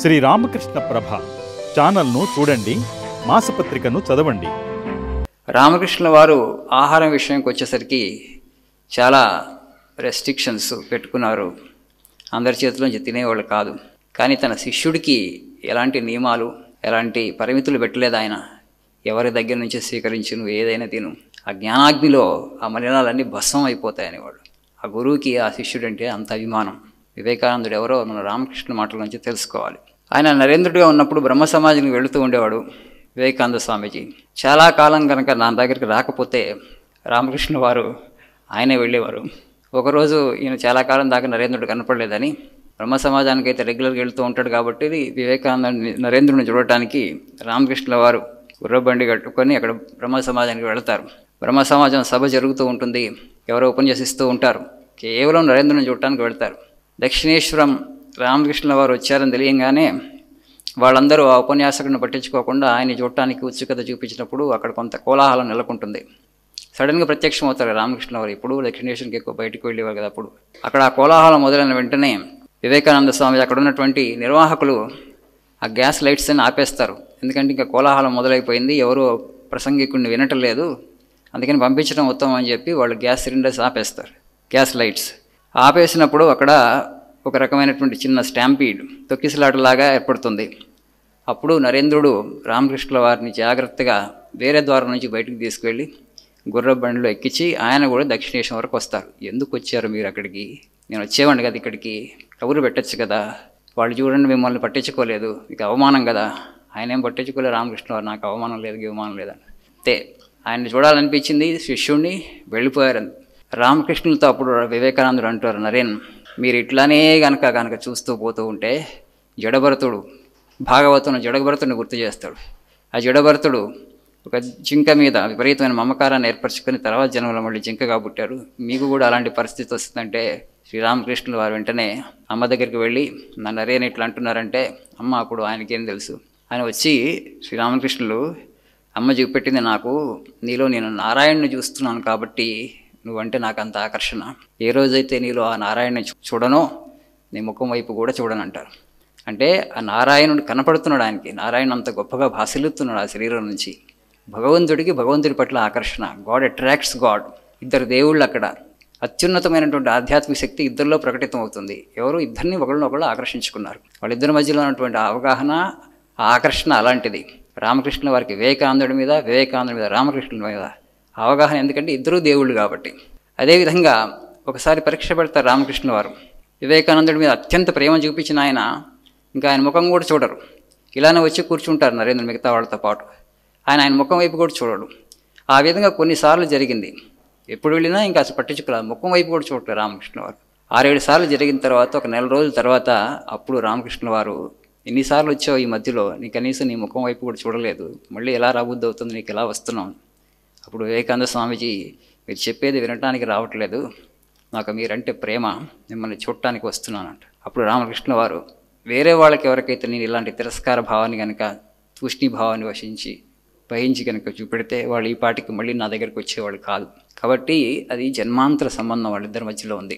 శ్రీ రామకృష్ణ ప్రభ ఛానల్ను చూడండి, మాసపత్రికను చదవండి. రామకృష్ణ వారు ఆహారం విషయంకి వచ్చేసరికి చాలా రెస్ట్రిక్షన్స్ పెట్టుకున్నారు. అందరి చేతిలోంచి తినేవాళ్ళు కాదు. కానీ తన శిష్యుడికి ఎలాంటి నియమాలు, ఎలాంటి పరిమితులు పెట్టలేదు ఆయన. ఎవరి దగ్గర నుంచి స్వీకరించి నువ్వు ఏదైనా తిను, ఆ జ్ఞానాగ్నిలో ఆ మలినాలన్నీ భస్మం అయిపోతాయనేవాడు. ఆ గురువుకి ఆ శిష్యుడంటే అంత అభిమానం. వివేకానందుడు ఎవరో మన రామకృష్ణ మాటల నుంచి తెలుసుకోవాలి. ఆయన నరేంద్రుడిగా ఉన్నప్పుడు బ్రహ్మ సమాజానికి వెళుతూ ఉండేవాడు వివేకానంద స్వామీజీ. చాలా కాలం కనుక నా దగ్గరికి రాకపోతే రామకృష్ణ వారు ఆయనే వెళ్ళేవారు. ఒకరోజు ఈయన చాలా కాలం దాకా నరేంద్రుడు కనపడలేదని, బ్రహ్మ సమాజానికి అయితే రెగ్యులర్గా వెళుతూ ఉంటాడు కాబట్టి వివేకానంద నరేంద్రుడిని చూడటానికి రామకృష్ణ వారు గుర్రబండి కట్టుకొని అక్కడ బ్రహ్మ సమాజానికి వెళతారు. బ్రహ్మ సమాజం సభ జరుగుతూ ఉంటుంది, ఎవరో ఉపన్యసిస్తూ ఉంటారు. కేవలం నరేంద్రుని చూడటానికి వెళ్తారు. దక్షిణేశ్వరం రామకృష్ణ వారు వచ్చారని తెలియంగానే వాళ్ళందరూ ఆ ఉపన్యాసకుడిని పట్టించుకోకుండా ఆయన చూడటానికి ఉత్సుకత చూపించినప్పుడు అక్కడ కొంత కోలాహలం నెలకొంటుంది. సడన్గా ప్రత్యక్షం అవుతారు రామకృష్ణ వారు. ఇప్పుడు దక్షిణేశ్వరంకి ఎక్కువ బయటకు వెళ్ళేవారు కదా. అప్పుడు అక్కడ ఆ కోలాహలం మొదలైన వెంటనే వివేకానంద స్వామి అక్కడ ఉన్నటువంటి నిర్వాహకులు ఆ గ్యాస్ లైట్స్ అని ఆపేస్తారు. ఎందుకంటే ఇంకా కోలాహలం మొదలైపోయింది, ఎవరు ప్రసంగికుడిని వినటం లేదు, అందుకని పంపించడం ఉత్తమం అని చెప్పి వాళ్ళు గ్యాస్ సిలిండర్స్ ఆపేస్తారు. గ్యాస్ లైట్స్ ఆపేసినప్పుడు అక్కడ ఒక రకమైనటువంటి చిన్న స్టాంపీడ్, తొక్కిసలాటలాగా ఏర్పడుతుంది. అప్పుడు నరేంద్రుడు రామకృష్ణ వారిని జాగ్రత్తగా వేరే ద్వారం నుంచి బయటకు తీసుకువెళ్ళి గుర్ర బండిలో ఎక్కించి ఆయన కూడా దక్షిణేశ్వరం వరకు వస్తారు. ఎందుకు వచ్చారు మీరు అక్కడికి? నేను వచ్చేవాడిని కదా ఇక్కడికి, కబురు పెట్టచ్చు కదా. వాళ్ళు చూడండి మిమ్మల్ని పట్టించుకోలేదు, మీకు అవమానం కదా. ఆయన ఏం పట్టించుకోలేదు రామకృష్ణ వారు, నాకు అవమానం లేదు అవమానం లేదని. అంతే, ఆయన్ని చూడాలనిపించింది, శిష్యుణ్ణి వెళ్ళిపోయారు. రామకృష్ణులతో అప్పుడు వివేకానందుడు అంటారు, నరేన్ మీరు ఇట్లానే కనుక చూస్తూ పోతూ ఉంటే జడభరతుడు భాగవతం జడభరతుడిని గుర్తు చేస్తాడు. ఆ జడభరతుడు ఒక జింక మీద విపరీతమైన మమకారాన్ని ఏర్పరచుకొని తర్వాత జన్మలో మళ్ళీ జింకగా పుట్టారు. మీకు కూడా అలాంటి పరిస్థితి వస్తుందంటే శ్రీరామకృష్ణుల వారు వెంటనే అమ్మ దగ్గరికి వెళ్ళి నా నరేన్ ఇట్లా అంటున్నారంటే, అమ్మ అప్పుడు ఆయనకేం తెలుసు. ఆయన వచ్చి శ్రీరామకృష్ణులు అమ్మ చూపెట్టింది నాకు, నీలో నేను నారాయణ్ని చూస్తున్నాను కాబట్టి నువ్వంటే నాకు అంత ఆకర్షణ. ఏ రోజైతే నీలో ఆ నారాయణ్ని చూడనో నీ ముఖం వైపు కూడా చూడనంటారు. అంటే ఆ నారాయణుడు కనపడుతున్నాడు ఆయనకి. నారాయణ అంత గొప్పగా భాసిల్లుతున్నాడు ఆ శరీరం నుంచి. భగవంతుడికి భగవంతుడి పట్ల ఆకర్షణ. God attracts God. ఇద్దరు దేవుళ్ళు అక్కడ. అత్యున్నతమైనటువంటి ఆధ్యాత్మిక శక్తి ఇద్దరిలో ప్రకటితం అవుతుంది. ఎవరు ఇద్దరిని ఒకళ్ళు ఆకర్షించుకున్నారు. వాళ్ళిద్దరి మధ్యలో ఉన్నటువంటి అవగాహన, ఆకర్షణ అలాంటిది. రామకృష్ణ వారికి వివేకానందుడి మీద, వివేకానందుడి మీద రామకృష్ణుడి మీద అవగాహన. ఎందుకంటే ఇద్దరూ దేవుళ్ళు కాబట్టి. అదేవిధంగా ఒకసారి పరీక్ష పెడతారు రామకృష్ణ వారు. వివేకానందుడి మీద అత్యంత ప్రేమ చూపించిన ఆయన ఇంకా ఆయన ముఖం కూడా చూడరు. ఇలానే వచ్చి కూర్చుంటారు నరేంద్ర మిగతా వాళ్ళతో పాటు. ఆయన ముఖం వైపు కూడా చూడడు. ఆ విధంగా కొన్నిసార్లు జరిగింది. ఎప్పుడు వెళ్ళినా ఇంకా అసలు పట్టించుకోలేదు, ముఖం వైపు కూడా చూడలేదు రామకృష్ణ వారు. 6-7 సార్లు జరిగిన తర్వాత ఒక నెల రోజుల తర్వాత అప్పుడు రామకృష్ణ వారు, ఎన్నిసార్లు వచ్చావు ఈ మధ్యలో, నీ కనీసం నీ ముఖం వైపు కూడా చూడలేదు, మళ్ళీ ఎలా రాబుద్ది అవుతుంది, నీకు ఎలా వస్తున్నావు? అప్పుడు వివేకానంద స్వామీజీ, మీరు చెప్పేది వినటానికి రావట్లేదు, నాకు మీరంటే ప్రేమ, మిమ్మల్ని చూడటానికి వస్తున్నానంట. అప్పుడు రామకృష్ణ వారు, వేరే వాళ్ళకి ఎవరికైతే నేను ఇలాంటి తిరస్కార భావాన్ని కనుక, తూష్ణీభావాన్ని వహించి కనుక చూపెడితే వాళ్ళు ఈ పాటికి మళ్ళీ నా దగ్గరికి వచ్చేవాళ్ళు కాదు. కాబట్టి అది జన్మాంతర సంబంధం వాళ్ళిద్దరి మధ్యలో ఉంది.